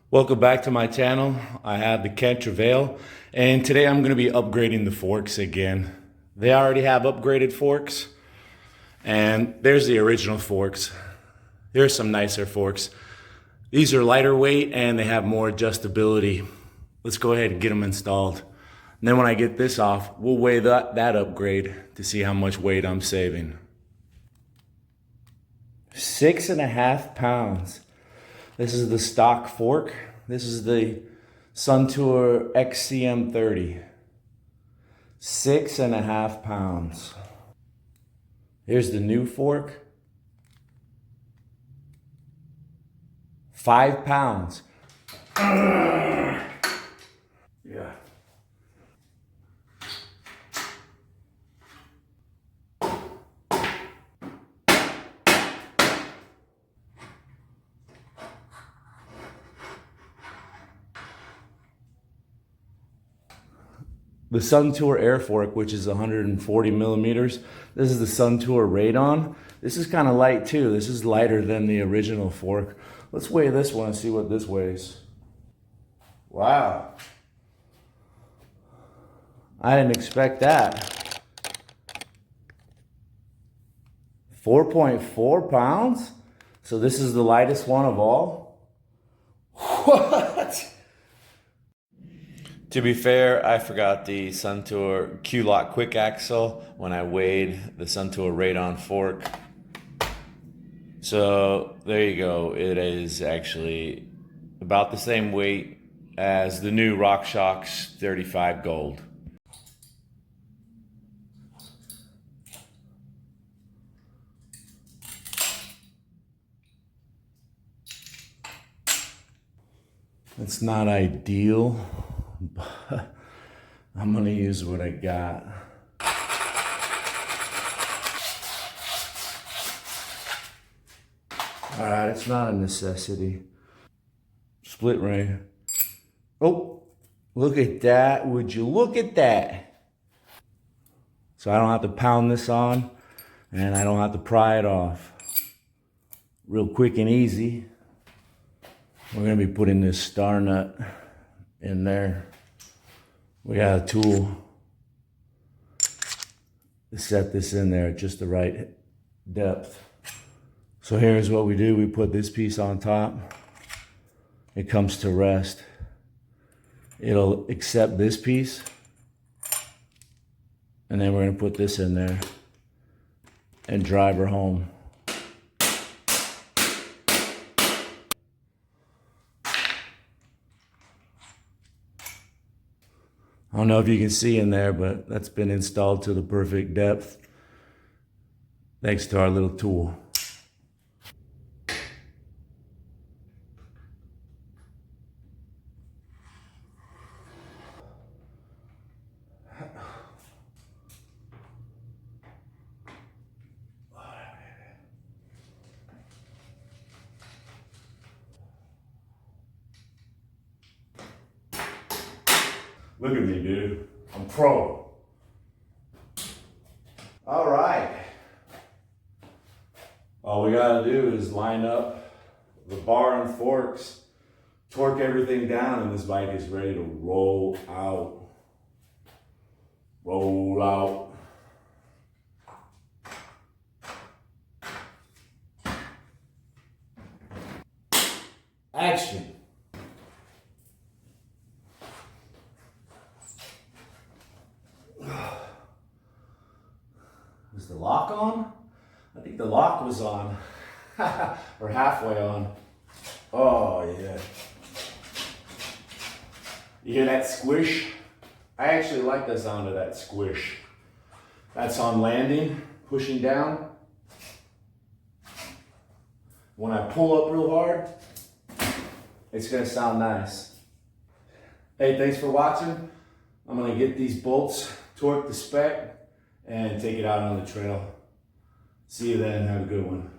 Welcome back to my channel. I have the Kent Trouvaille, and today I'm going to be upgrading the forks again. They already have upgraded forks, and there's the original forks. Here's some nicer forks. These are lighter weight and they have more adjustability. Let's go ahead and get them installed. And then when I get this off, we'll weigh that upgrade to see how much weight I'm saving. 6.5 pounds. This is the stock fork. This is the Suntour XCM30. 6.5 pounds. Here's the new fork. 5 pounds. Yeah. The Suntour Air Fork, which is 140 millimeters. This is the Suntour Radon. This is kind of light too. This is lighter than the original fork. Let's weigh this one and see what this weighs. Wow. I didn't expect that. 4.4 pounds? So this is the lightest one of all? What? To be fair, I forgot the Suntour Q-Lock quick axle when I weighed the Suntour Radon fork. So there you go. It is actually about the same weight as the new RockShox 35 Gold. It's not ideal, but I'm gonna use what I got. All right, it's not a necessity. Split ring. Oh, look at that. Would you look at that? So I don't have to pound this on and I don't have to pry it off. Real quick and easy. We're gonna be putting this star nut in there. We got a tool to set this in there at just the right depth. So here's what we do. We put this piece on top. It comes to rest. It'll accept this piece. And then we're gonna put this in there and drive her home. I don't know if you can see in there, but that's been installed to the perfect depth thanks to our little tool. Look at me, dude. I'm pro. All right. All we gotta do is line up the bar and forks, torque everything down, and this bike is ready to roll out. Roll out. Action. Was the lock on? I think the lock was on. Or halfway on. Oh yeah. You hear that squish? I actually like the sound of that squish. That's on landing, pushing down. When I pull up real hard, it's gonna sound nice. Hey, thanks for watching. I'm gonna get these bolts torqued to spec and take it out on the trail. See you then. Have a good one.